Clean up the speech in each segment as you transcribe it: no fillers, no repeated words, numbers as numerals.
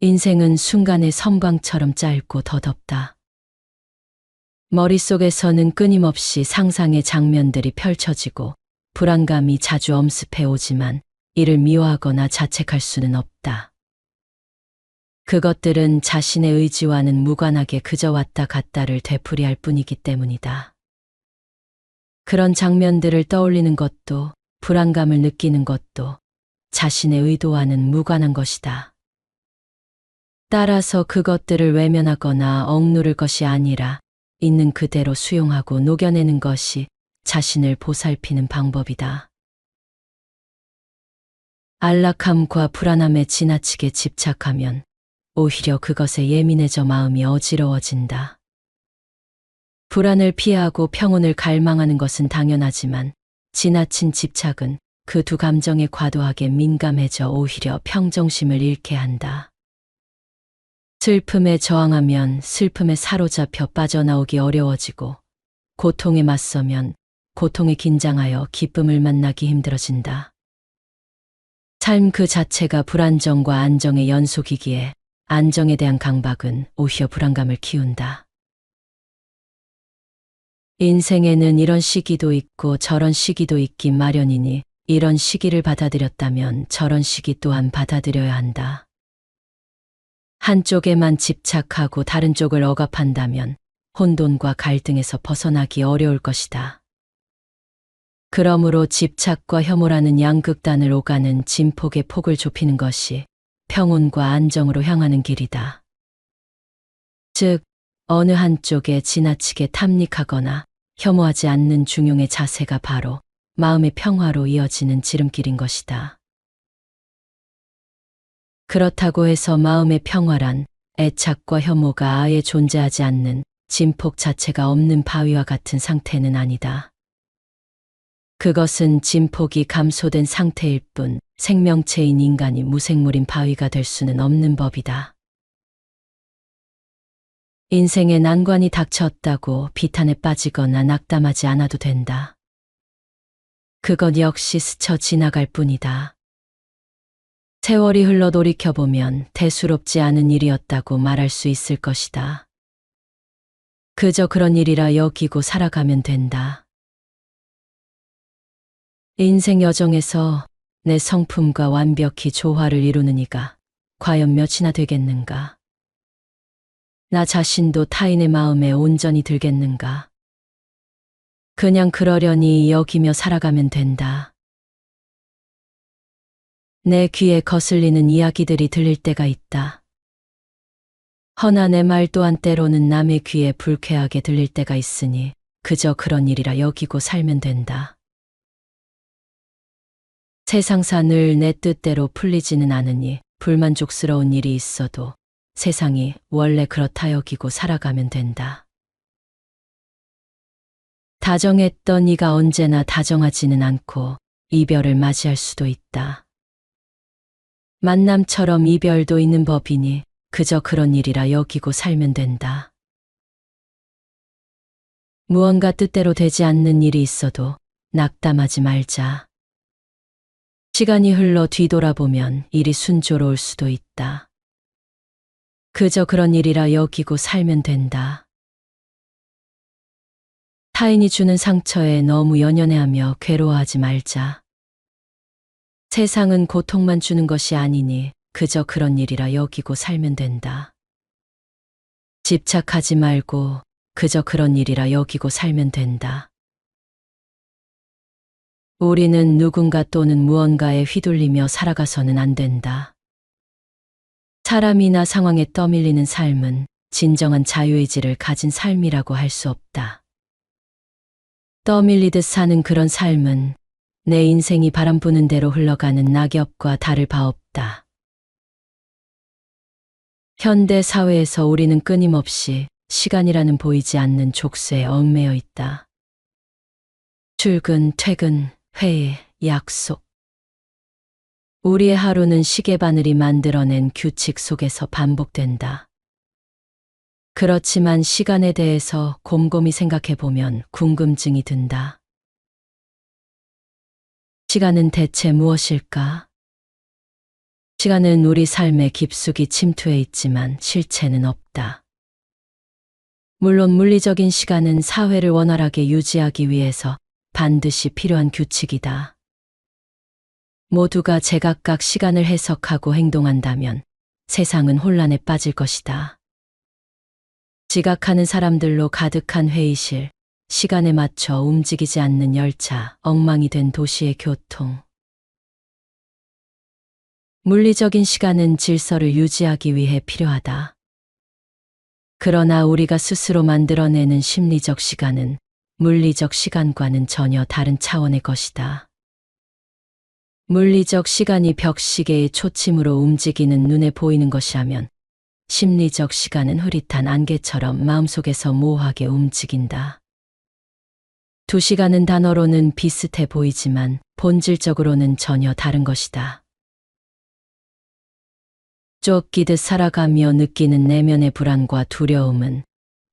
인생은 순간의 섬광처럼 짧고 더덥다. 머릿속에서는 끊임없이 상상의 장면들이 펼쳐지고 불안감이 자주 엄습해 오지만 이를 미워하거나 자책할 수는 없다. 그것들은 자신의 의지와는 무관하게 그저 왔다 갔다를 되풀이할 뿐이기 때문이다. 그런 장면들을 떠올리는 것도 불안감을 느끼는 것도 자신의 의도와는 무관한 것이다. 따라서 그것들을 외면하거나 억누를 것이 아니라 있는 그대로 수용하고 녹여내는 것이 자신을 보살피는 방법이다. 안락함과 불안함에 지나치게 집착하면 오히려 그것에 예민해져 마음이 어지러워진다. 불안을 피하고 평온을 갈망하는 것은 당연하지만 지나친 집착은 그 두 감정에 과도하게 민감해져 오히려 평정심을 잃게 한다. 슬픔에 저항하면 슬픔에 사로잡혀 빠져나오기 어려워지고 고통에 맞서면 고통에 긴장하여 기쁨을 만나기 힘들어진다. 삶 그 자체가 불안정과 안정의 연속이기에 안정에 대한 강박은 오히려 불안감을 키운다. 인생에는 이런 시기도 있고 저런 시기도 있기 마련이니 이런 시기를 받아들였다면 저런 시기 또한 받아들여야 한다. 한쪽에만 집착하고 다른 쪽을 억압한다면 혼돈과 갈등에서 벗어나기 어려울 것이다. 그러므로 집착과 혐오라는 양극단을 오가는 진폭의 폭을 좁히는 것이 평온과 안정으로 향하는 길이다. 즉, 어느 한쪽에 지나치게 탐닉하거나 혐오하지 않는 중용의 자세가 바로 마음의 평화로 이어지는 지름길인 것이다. 그렇다고 해서 마음의 평화란 애착과 혐오가 아예 존재하지 않는 진폭 자체가 없는 바위와 같은 상태는 아니다. 그것은 진폭이 감소된 상태일 뿐 생명체인 인간이 무생물인 바위가 될 수는 없는 법이다. 인생에 난관이 닥쳤다고 비탄에 빠지거나 낙담하지 않아도 된다. 그것 역시 스쳐 지나갈 뿐이다. 세월이 흘러 돌이켜보면 대수롭지 않은 일이었다고 말할 수 있을 것이다. 그저 그런 일이라 여기고 살아가면 된다. 인생 여정에서 내 성품과 완벽히 조화를 이루는 이가 과연 몇이나 되겠는가? 나 자신도 타인의 마음에 온전히 들겠는가? 그냥 그러려니 여기며 살아가면 된다. 내 귀에 거슬리는 이야기들이 들릴 때가 있다. 허나 내 말 또한 때로는 남의 귀에 불쾌하게 들릴 때가 있으니 그저 그런 일이라 여기고 살면 된다. 세상사 늘 내 뜻대로 풀리지는 않으니 불만족스러운 일이 있어도 세상이 원래 그렇다 여기고 살아가면 된다. 다정했던 이가 언제나 다정하지는 않고 이별을 맞이할 수도 있다. 만남처럼 이별도 있는 법이니 그저 그런 일이라 여기고 살면 된다. 무언가 뜻대로 되지 않는 일이 있어도 낙담하지 말자. 시간이 흘러 뒤돌아보면 일이 순조로울 수도 있다. 그저 그런 일이라 여기고 살면 된다. 타인이 주는 상처에 너무 연연해하며 괴로워하지 말자. 세상은 고통만 주는 것이 아니니 그저 그런 일이라 여기고 살면 된다. 집착하지 말고 그저 그런 일이라 여기고 살면 된다. 우리는 누군가 또는 무언가에 휘둘리며 살아가서는 안 된다. 사람이나 상황에 떠밀리는 삶은 진정한 자유의지를 가진 삶이라고 할 수 없다. 떠밀리듯 사는 그런 삶은 내 인생이 바람 부는 대로 흘러가는 낙엽과 다를 바 없다. 현대 사회에서 우리는 끊임없이 시간이라는 보이지 않는 족쇄에 얽매여 있다. 출근, 퇴근, 회의, 약속. 우리의 하루는 시계바늘이 만들어낸 규칙 속에서 반복된다. 그렇지만 시간에 대해서 곰곰이 생각해보면 궁금증이 든다. 시간은 대체 무엇일까? 시간은 우리 삶에 깊숙이 침투해 있지만 실체는 없다. 물론 물리적인 시간은 사회를 원활하게 유지하기 위해서 반드시 필요한 규칙이다. 모두가 제각각 시간을 해석하고 행동한다면 세상은 혼란에 빠질 것이다. 지각하는 사람들로 가득한 회의실, 시간에 맞춰 움직이지 않는 열차, 엉망이 된 도시의 교통. 물리적인 시간은 질서를 유지하기 위해 필요하다. 그러나 우리가 스스로 만들어내는 심리적 시간은 물리적 시간과는 전혀 다른 차원의 것이다. 물리적 시간이 벽시계의 초침으로 움직이는 눈에 보이는 것이라면 심리적 시간은 흐릿한 안개처럼 마음속에서 모호하게 움직인다. 두 시간은 단어로는 비슷해 보이지만 본질적으로는 전혀 다른 것이다. 쫓기듯 살아가며 느끼는 내면의 불안과 두려움은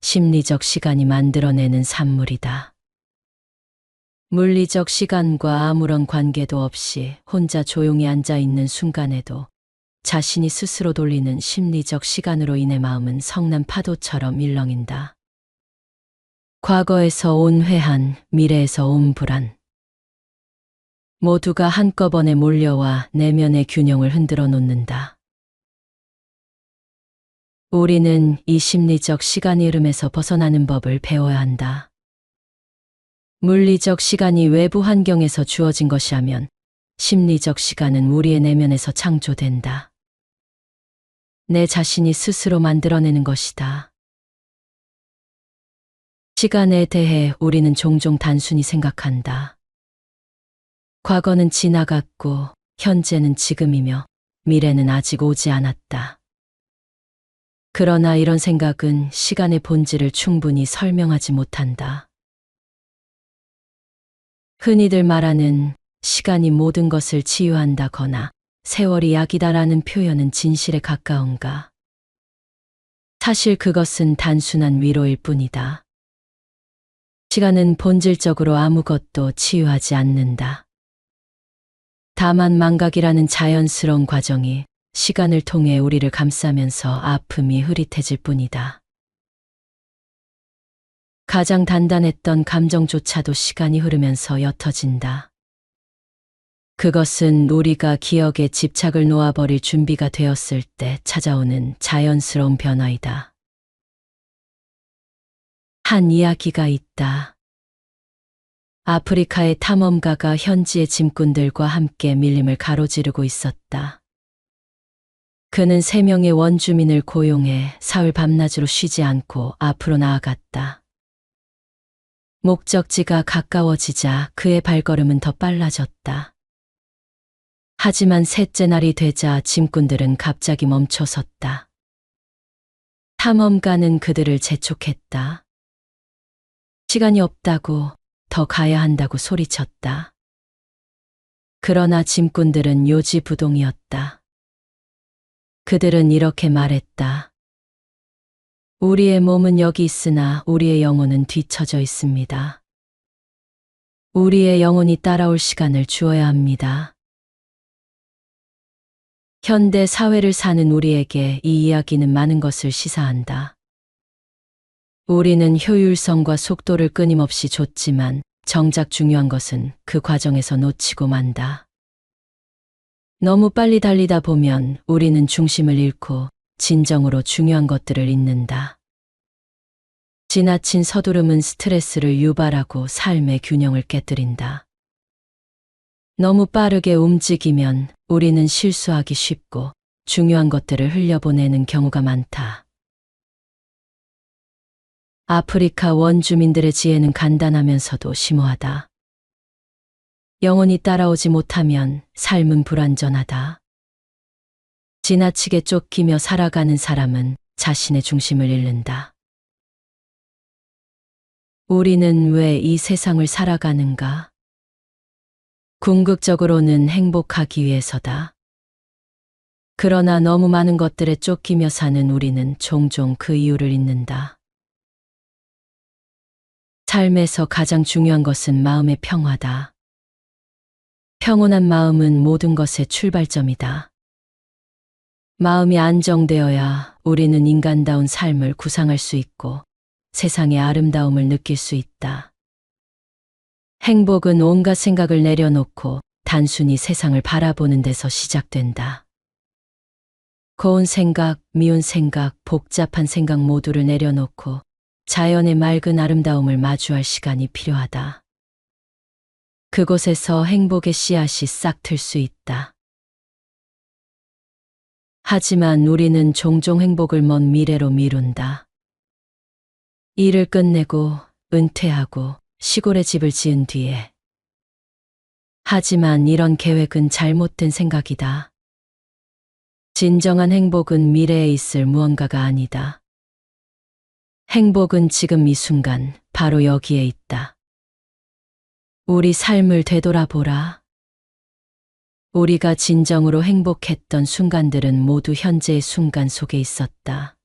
심리적 시간이 만들어내는 산물이다. 물리적 시간과 아무런 관계도 없이 혼자 조용히 앉아 있는 순간에도 자신이 스스로 돌리는 심리적 시간으로 인해 마음은 성난 파도처럼 일렁인다. 과거에서 온 회한, 미래에서 온 불안. 모두가 한꺼번에 몰려와 내면의 균형을 흔들어 놓는다. 우리는 이 심리적 시간 흐름에서 벗어나는 법을 배워야 한다. 물리적 시간이 외부 환경에서 주어진 것이라면 심리적 시간은 우리의 내면에서 창조된다. 내 자신이 스스로 만들어내는 것이다. 시간에 대해 우리는 종종 단순히 생각한다. 과거는 지나갔고 현재는 지금이며 미래는 아직 오지 않았다. 그러나 이런 생각은 시간의 본질을 충분히 설명하지 못한다. 흔히들 말하는 시간이 모든 것을 치유한다거나 세월이 약이다라는 표현은 진실에 가까운가? 사실 그것은 단순한 위로일 뿐이다. 시간은 본질적으로 아무것도 치유하지 않는다. 다만 망각이라는 자연스러운 과정이 시간을 통해 우리를 감싸면서 아픔이 흐릿해질 뿐이다. 가장 단단했던 감정조차도 시간이 흐르면서 옅어진다. 그것은 우리가 기억에 집착을 놓아버릴 준비가 되었을 때 찾아오는 자연스러운 변화이다. 한 이야기가 있다. 아프리카의 탐험가가 현지의 짐꾼들과 함께 밀림을 가로지르고 있었다. 그는 3명의 원주민을 고용해 사흘 밤낮으로 쉬지 않고 앞으로 나아갔다. 목적지가 가까워지자 그의 발걸음은 더 빨라졌다. 하지만 셋째 날이 되자 짐꾼들은 갑자기 멈춰섰다. 탐험가는 그들을 재촉했다. 시간이 없다고, 더 가야 한다고 소리쳤다. 그러나 짐꾼들은 요지부동이었다. 그들은 이렇게 말했다. 우리의 몸은 여기 있으나 우리의 영혼은 뒤처져 있습니다. 우리의 영혼이 따라올 시간을 주어야 합니다. 현대 사회를 사는 우리에게 이 이야기는 많은 것을 시사한다. 우리는 효율성과 속도를 끊임없이 좇지만 정작 중요한 것은 그 과정에서 놓치고 만다. 너무 빨리 달리다 보면 우리는 중심을 잃고 진정으로 중요한 것들을 잊는다. 지나친 서두름은 스트레스를 유발하고 삶의 균형을 깨뜨린다. 너무 빠르게 움직이면 우리는 실수하기 쉽고 중요한 것들을 흘려보내는 경우가 많다. 아프리카 원주민들의 지혜는 간단하면서도 심오하다. 영혼이 따라오지 못하면 삶은 불완전하다. 지나치게 쫓기며 살아가는 사람은 자신의 중심을 잃는다. 우리는 왜 이 세상을 살아가는가? 궁극적으로는 행복하기 위해서다. 그러나 너무 많은 것들에 쫓기며 사는 우리는 종종 그 이유를 잊는다. 삶에서 가장 중요한 것은 마음의 평화다. 평온한 마음은 모든 것의 출발점이다. 마음이 안정되어야 우리는 인간다운 삶을 구상할 수 있고 세상의 아름다움을 느낄 수 있다. 행복은 온갖 생각을 내려놓고 단순히 세상을 바라보는 데서 시작된다. 고운 생각, 미운 생각, 복잡한 생각 모두를 내려놓고 자연의 맑은 아름다움을 마주할 시간이 필요하다. 그곳에서 행복의 씨앗이 싹 틀 수 있다. 하지만 우리는 종종 행복을 먼 미래로 미룬다. 일을 끝내고 은퇴하고 시골에 집을 지은 뒤에. 하지만 이런 계획은 잘못된 생각이다. 진정한 행복은 미래에 있을 무언가가 아니다. 행복은 지금 이 순간 바로 여기에 있다. 우리 삶을 되돌아보라. 우리가 진정으로 행복했던 순간들은 모두 현재의 순간 속에 있었다.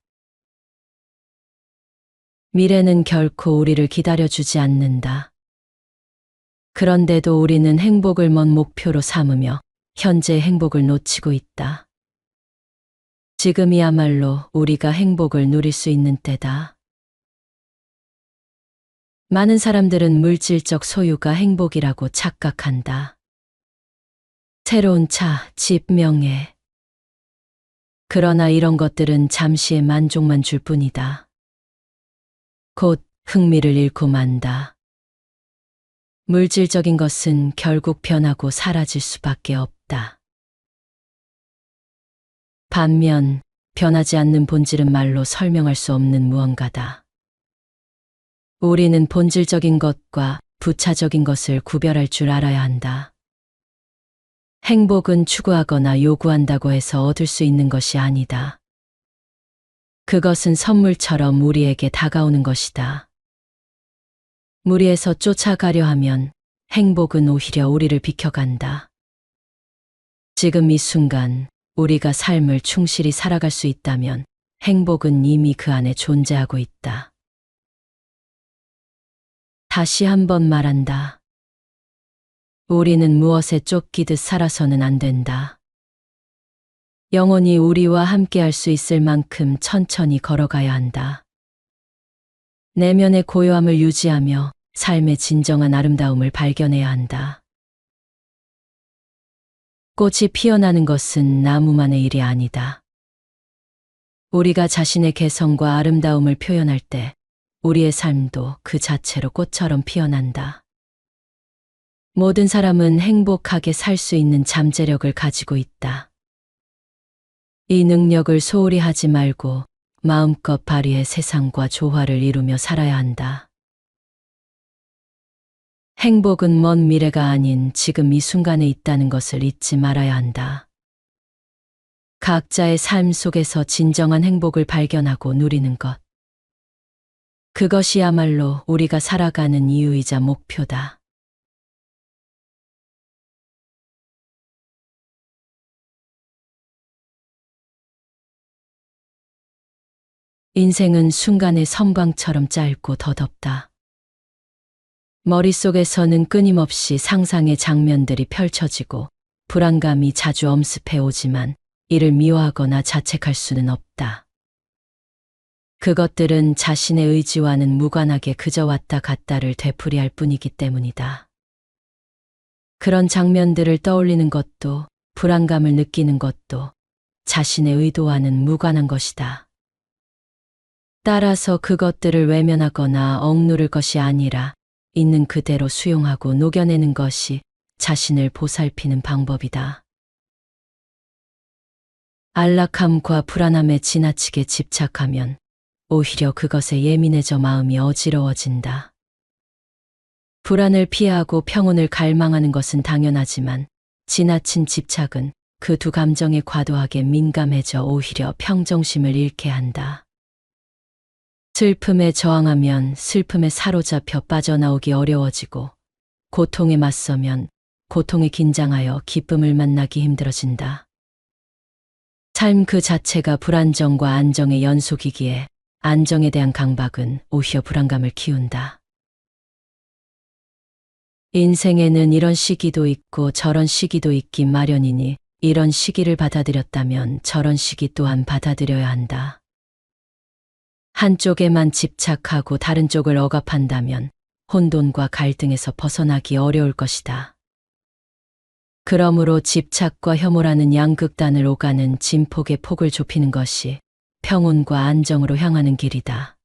미래는 결코 우리를 기다려주지 않는다. 그런데도 우리는 행복을 먼 목표로 삼으며 현재의 행복을 놓치고 있다. 지금이야말로 우리가 행복을 누릴 수 있는 때다. 많은 사람들은 물질적 소유가 행복이라고 착각한다. 새로운 차, 집, 명예. 그러나 이런 것들은 잠시의 만족만 줄 뿐이다. 곧 흥미를 잃고 만다. 물질적인 것은 결국 변하고 사라질 수밖에 없다. 반면 변하지 않는 본질은 말로 설명할 수 없는 무언가다. 우리는 본질적인 것과 부차적인 것을 구별할 줄 알아야 한다. 행복은 추구하거나 요구한다고 해서 얻을 수 있는 것이 아니다. 그것은 선물처럼 우리에게 다가오는 것이다. 무리에서 쫓아가려 하면 행복은 오히려 우리를 비켜간다. 지금 이 순간 우리가 삶을 충실히 살아갈 수 있다면 행복은 이미 그 안에 존재하고 있다. 다시 한번 말한다. 우리는 무엇에 쫓기듯 살아서는 안 된다. 영원히 우리와 함께 할 수 있을 만큼 천천히 걸어가야 한다. 내면의 고요함을 유지하며 삶의 진정한 아름다움을 발견해야 한다. 꽃이 피어나는 것은 나무만의 일이 아니다. 우리가 자신의 개성과 아름다움을 표현할 때 우리의 삶도 그 자체로 꽃처럼 피어난다. 모든 사람은 행복하게 살 수 있는 잠재력을 가지고 있다. 이 능력을 소홀히 하지 말고 마음껏 발휘해 세상과 조화를 이루며 살아야 한다. 행복은 먼 미래가 아닌 지금 이 순간에 있다는 것을 잊지 말아야 한다. 각자의 삶 속에서 진정한 행복을 발견하고 누리는 것. 그것이야말로 우리가 살아가는 이유이자 목표다. 인생은 순간의 섬광처럼 짧고 더덥다. 머릿속에서는 끊임없이 상상의 장면들이 펼쳐지고 불안감이 자주 엄습해 오지만 이를 미워하거나 자책할 수는 없다. 그것들은 자신의 의지와는 무관하게 그저 왔다 갔다를 되풀이할 뿐이기 때문이다. 그런 장면들을 떠올리는 것도 불안감을 느끼는 것도 자신의 의도와는 무관한 것이다. 따라서 그것들을 외면하거나 억누를 것이 아니라 있는 그대로 수용하고 녹여내는 것이 자신을 보살피는 방법이다. 안락함과 불안함에 지나치게 집착하면 오히려 그것에 예민해져 마음이 어지러워진다. 불안을 피하고 평온을 갈망하는 것은 당연하지만 지나친 집착은 그 두 감정에 과도하게 민감해져 오히려 평정심을 잃게 한다. 슬픔에 저항하면 슬픔에 사로잡혀 빠져나오기 어려워지고 고통에 맞서면 고통에 긴장하여 기쁨을 만나기 힘들어진다. 삶 그 자체가 불안정과 안정의 연속이기에 안정에 대한 강박은 오히려 불안감을 키운다. 인생에는 이런 시기도 있고 저런 시기도 있기 마련이니 이런 시기를 받아들였다면 저런 시기 또한 받아들여야 한다. 한쪽에만 집착하고 다른 쪽을 억압한다면 혼돈과 갈등에서 벗어나기 어려울 것이다. 그러므로 집착과 혐오라는 양극단을 오가는 진폭의 폭을 좁히는 것이 평온과 안정으로 향하는 길이다.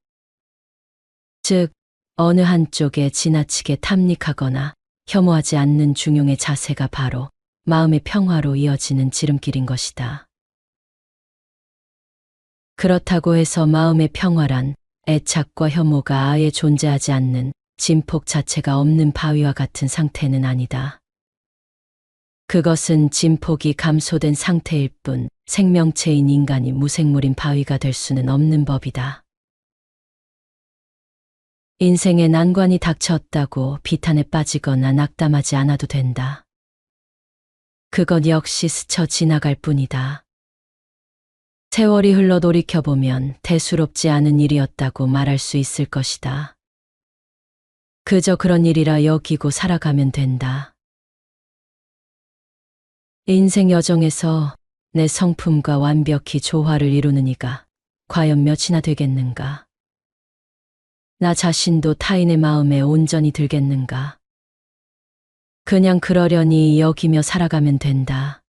즉, 어느 한쪽에 지나치게 탐닉하거나 혐오하지 않는 중용의 자세가 바로 마음의 평화로 이어지는 지름길인 것이다. 그렇다고 해서 마음의 평화란 애착과 혐오가 아예 존재하지 않는 진폭 자체가 없는 바위와 같은 상태는 아니다. 그것은 진폭이 감소된 상태일 뿐 생명체인 인간이 무생물인 바위가 될 수는 없는 법이다. 인생에 난관이 닥쳤다고 비탄에 빠지거나 낙담하지 않아도 된다. 그것 역시 스쳐 지나갈 뿐이다. 세월이 흘러 돌이켜보면 대수롭지 않은 일이었다고 말할 수 있을 것이다. 그저 그런 일이라 여기고 살아가면 된다. 인생 여정에서 내 성품과 완벽히 조화를 이루는 이가 과연 몇이나 되겠는가? 나 자신도 타인의 마음에 온전히 들겠는가? 그냥 그러려니 여기며 살아가면 된다.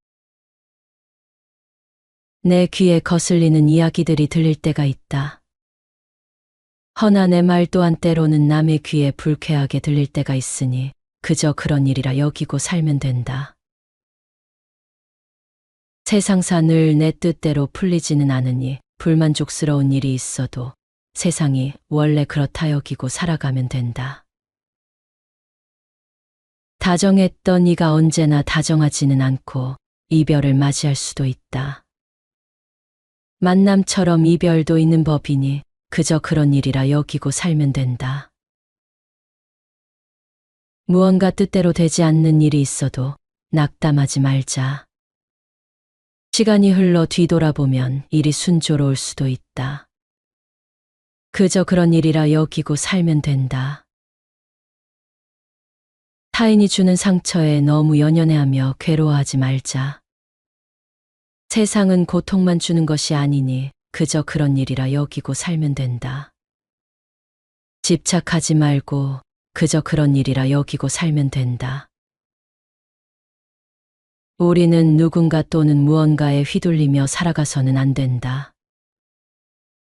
내 귀에 거슬리는 이야기들이 들릴 때가 있다. 허나 내 말 또한 때로는 남의 귀에 불쾌하게 들릴 때가 있으니 그저 그런 일이라 여기고 살면 된다. 세상사 늘 내 뜻대로 풀리지는 않으니 불만족스러운 일이 있어도 세상이 원래 그렇다 여기고 살아가면 된다. 다정했던 이가 언제나 다정하지는 않고 이별을 맞이할 수도 있다. 만남처럼 이별도 있는 법이니 그저 그런 일이라 여기고 살면 된다. 무언가 뜻대로 되지 않는 일이 있어도 낙담하지 말자. 시간이 흘러 뒤돌아보면 일이 순조로울 수도 있다. 그저 그런 일이라 여기고 살면 된다. 타인이 주는 상처에 너무 연연해하며 괴로워하지 말자. 세상은 고통만 주는 것이 아니니 그저 그런 일이라 여기고 살면 된다. 집착하지 말고 그저 그런 일이라 여기고 살면 된다. 우리는 누군가 또는 무언가에 휘둘리며 살아가서는 안 된다.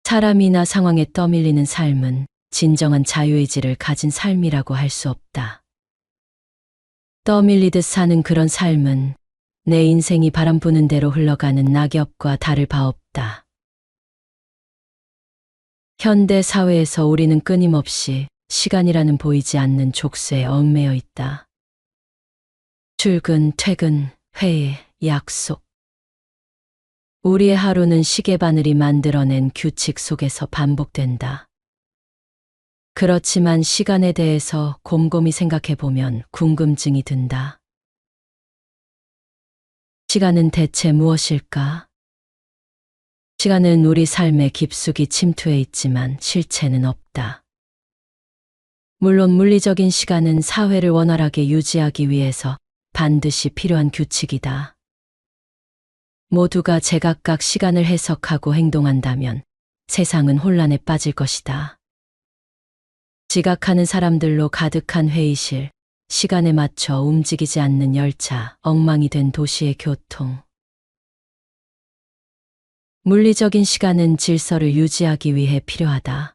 사람이나 상황에 떠밀리는 삶은 진정한 자유의지를 가진 삶이라고 할 수 없다. 떠밀리듯 사는 그런 삶은 내 인생이 바람 부는 대로 흘러가는 낙엽과 다를 바 없다. 현대 사회에서 우리는 끊임없이 시간이라는 보이지 않는 족쇄에 얽매여 있다. 출근, 퇴근, 회의, 약속. 우리의 하루는 시계바늘이 만들어낸 규칙 속에서 반복된다. 그렇지만 시간에 대해서 곰곰이 생각해보면 궁금증이 든다. 시간은 대체 무엇일까? 시간은 우리 삶에 깊숙이 침투해 있지만 실체는 없다. 물론 물리적인 시간은 사회를 원활하게 유지하기 위해서 반드시 필요한 규칙이다. 모두가 제각각 시간을 해석하고 행동한다면 세상은 혼란에 빠질 것이다. 지각하는 사람들로 가득한 회의실, 시간에 맞춰 움직이지 않는 열차, 엉망이 된 도시의 교통. 물리적인 시간은 질서를 유지하기 위해 필요하다.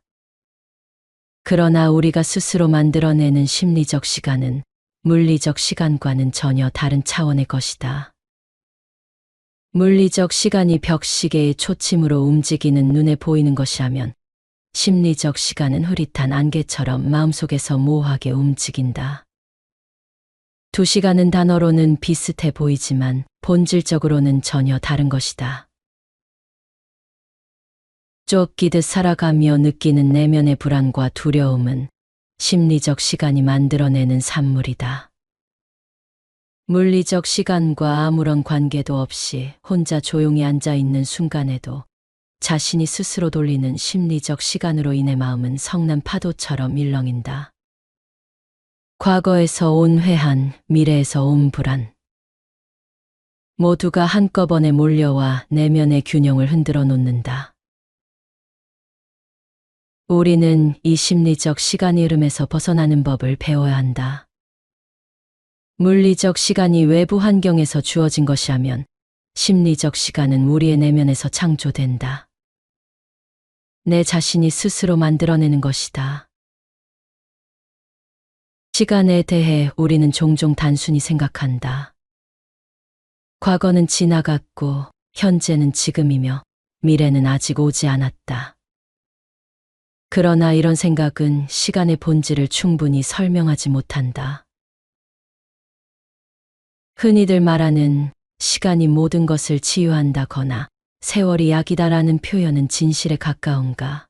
그러나 우리가 스스로 만들어내는 심리적 시간은 물리적 시간과는 전혀 다른 차원의 것이다. 물리적 시간이 벽시계의 초침으로 움직이는 눈에 보이는 것이라면 심리적 시간은 흐릿한 안개처럼 마음속에서 모호하게 움직인다. 두 시간은 단어로는 비슷해 보이지만 본질적으로는 전혀 다른 것이다. 쫓기듯 살아가며 느끼는 내면의 불안과 두려움은 심리적 시간이 만들어내는 산물이다. 물리적 시간과 아무런 관계도 없이 혼자 조용히 앉아 있는 순간에도 자신이 스스로 돌리는 심리적 시간으로 인해 마음은 성난 파도처럼 일렁인다. 과거에서 온 회한, 미래에서 온 불안. 모두가 한꺼번에 몰려와 내면의 균형을 흔들어 놓는다. 우리는 이 심리적 시간 흐름에서 벗어나는 법을 배워야 한다. 물리적 시간이 외부 환경에서 주어진 것이라면 심리적 시간은 우리의 내면에서 창조된다. 내 자신이 스스로 만들어내는 것이다. 시간에 대해 우리는 종종 단순히 생각한다. 과거는 지나갔고 현재는 지금이며 미래는 아직 오지 않았다. 그러나 이런 생각은 시간의 본질을 충분히 설명하지 못한다. 흔히들 말하는 시간이 모든 것을 치유한다거나 세월이 약이다라는 표현은 진실에 가까운가?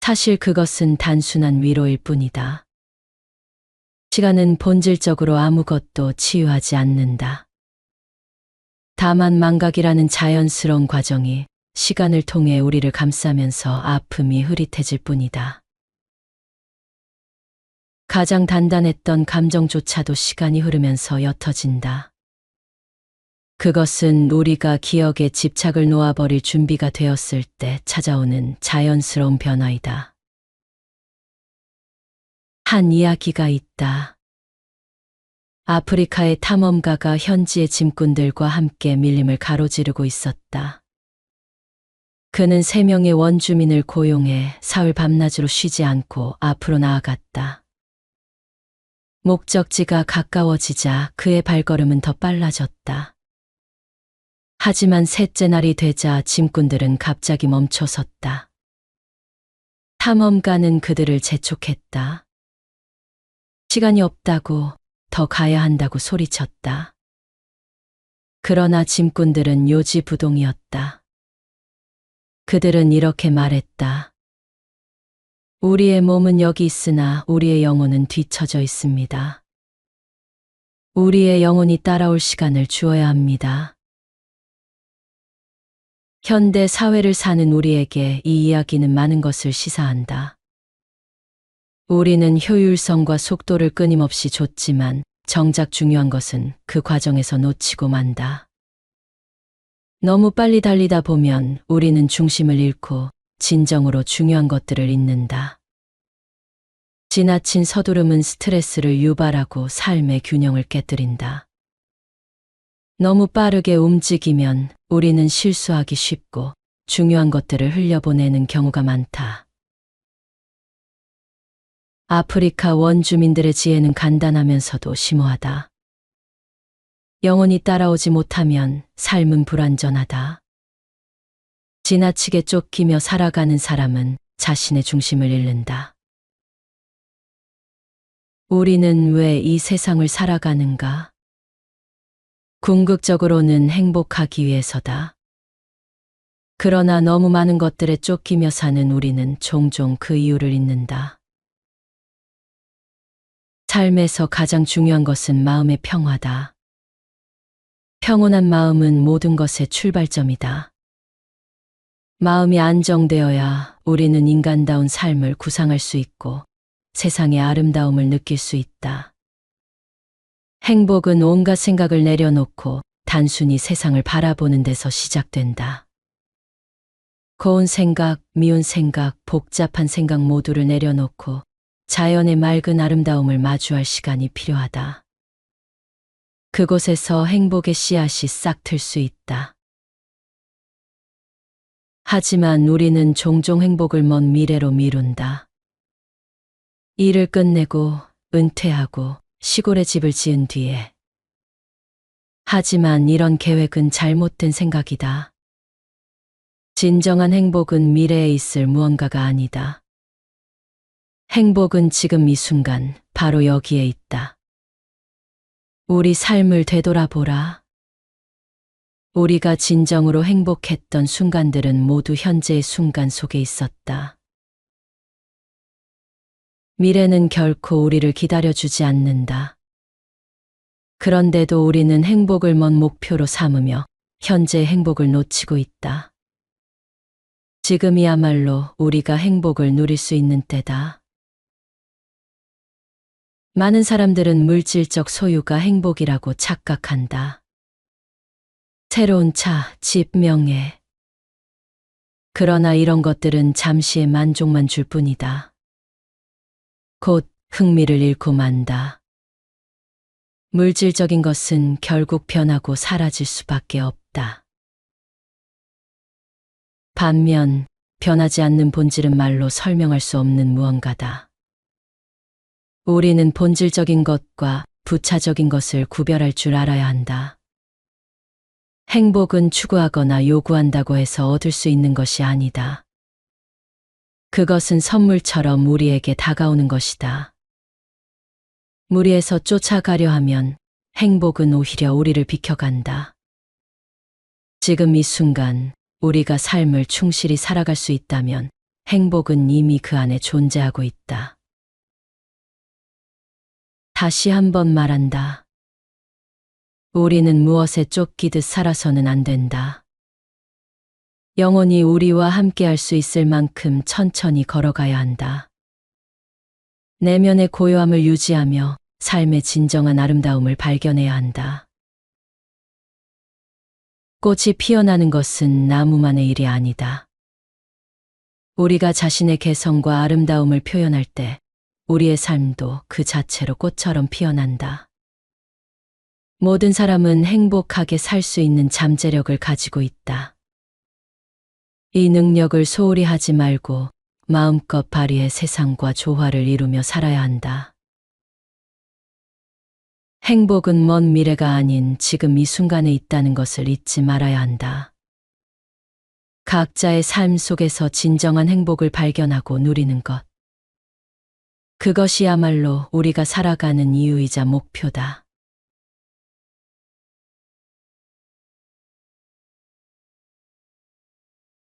사실 그것은 단순한 위로일 뿐이다. 시간은 본질적으로 아무것도 치유하지 않는다. 다만 망각이라는 자연스러운 과정이 시간을 통해 우리를 감싸면서 아픔이 흐릿해질 뿐이다. 가장 단단했던 감정조차도 시간이 흐르면서 옅어진다. 그것은 우리가 기억에 집착을 놓아버릴 준비가 되었을 때 찾아오는 자연스러운 변화이다. 한 이야기가 있다. 아프리카의 탐험가가 현지의 짐꾼들과 함께 밀림을 가로지르고 있었다. 그는 3명의 원주민을 고용해 사흘 밤낮으로 쉬지 않고 앞으로 나아갔다. 목적지가 가까워지자 그의 발걸음은 더 빨라졌다. 하지만 셋째 날이 되자 짐꾼들은 갑자기 멈춰섰다. 탐험가는 그들을 재촉했다. 시간이 없다고, 더 가야 한다고 소리쳤다. 그러나 짐꾼들은 요지부동이었다. 그들은 이렇게 말했다. 우리의 몸은 여기 있으나 우리의 영혼은 뒤처져 있습니다. 우리의 영혼이 따라올 시간을 주어야 합니다. 현대 사회를 사는 우리에게 이 이야기는 많은 것을 시사한다. 우리는 효율성과 속도를 끊임없이 좇지만 정작 중요한 것은 그 과정에서 놓치고 만다. 너무 빨리 달리다 보면 우리는 중심을 잃고 진정으로 중요한 것들을 잊는다. 지나친 서두름은 스트레스를 유발하고 삶의 균형을 깨뜨린다. 너무 빠르게 움직이면 우리는 실수하기 쉽고 중요한 것들을 흘려보내는 경우가 많다. 아프리카 원주민들의 지혜는 간단하면서도 심오하다. 영혼이 따라오지 못하면 삶은 불완전하다. 지나치게 쫓기며 살아가는 사람은 자신의 중심을 잃는다. 우리는 왜 이 세상을 살아가는가? 궁극적으로는 행복하기 위해서다. 그러나 너무 많은 것들에 쫓기며 사는 우리는 종종 그 이유를 잊는다. 삶에서 가장 중요한 것은 마음의 평화다. 평온한 마음은 모든 것의 출발점이다. 마음이 안정되어야 우리는 인간다운 삶을 구상할 수 있고 세상의 아름다움을 느낄 수 있다. 행복은 온갖 생각을 내려놓고 단순히 세상을 바라보는 데서 시작된다. 고운 생각, 미운 생각, 복잡한 생각 모두를 내려놓고 자연의 맑은 아름다움을 마주할 시간이 필요하다. 그곳에서 행복의 씨앗이 싹 틀 수 있다. 하지만 우리는 종종 행복을 먼 미래로 미룬다. 일을 끝내고 은퇴하고 시골에 집을 지은 뒤에. 하지만 이런 계획은 잘못된 생각이다. 진정한 행복은 미래에 있을 무언가가 아니다. 행복은 지금 이 순간 바로 여기에 있다. 우리 삶을 되돌아보라. 우리가 진정으로 행복했던 순간들은 모두 현재의 순간 속에 있었다. 미래는 결코 우리를 기다려주지 않는다. 그런데도 우리는 행복을 먼 목표로 삼으며 현재의 행복을 놓치고 있다. 지금이야말로 우리가 행복을 누릴 수 있는 때다. 많은 사람들은 물질적 소유가 행복이라고 착각한다. 새로운 차, 집, 명예. 그러나 이런 것들은 잠시의 만족만 줄 뿐이다. 곧 흥미를 잃고 만다. 물질적인 것은 결국 변하고 사라질 수밖에 없다. 반면 변하지 않는 본질은 말로 설명할 수 없는 무언가다. 우리는 본질적인 것과 부차적인 것을 구별할 줄 알아야 한다. 행복은 추구하거나 요구한다고 해서 얻을 수 있는 것이 아니다. 그것은 선물처럼 우리에게 다가오는 것이다. 무리에서 쫓아가려 하면 행복은 오히려 우리를 비켜간다. 지금 이 순간 우리가 삶을 충실히 살아갈 수 있다면 행복은 이미 그 안에 존재하고 있다. 다시 한번 말한다. 우리는 무엇에 쫓기듯 살아서는 안 된다. 영원히 우리와 함께 할 수 있을 만큼 천천히 걸어가야 한다. 내면의 고요함을 유지하며 삶의 진정한 아름다움을 발견해야 한다. 꽃이 피어나는 것은 나무만의 일이 아니다. 우리가 자신의 개성과 아름다움을 표현할 때 우리의 삶도 그 자체로 꽃처럼 피어난다. 모든 사람은 행복하게 살 수 있는 잠재력을 가지고 있다. 이 능력을 소홀히 하지 말고 마음껏 발휘해 세상과 조화를 이루며 살아야 한다. 행복은 먼 미래가 아닌 지금 이 순간에 있다는 것을 잊지 말아야 한다. 각자의 삶 속에서 진정한 행복을 발견하고 누리는 것. 그것이야말로 우리가 살아가는 이유이자 목표다.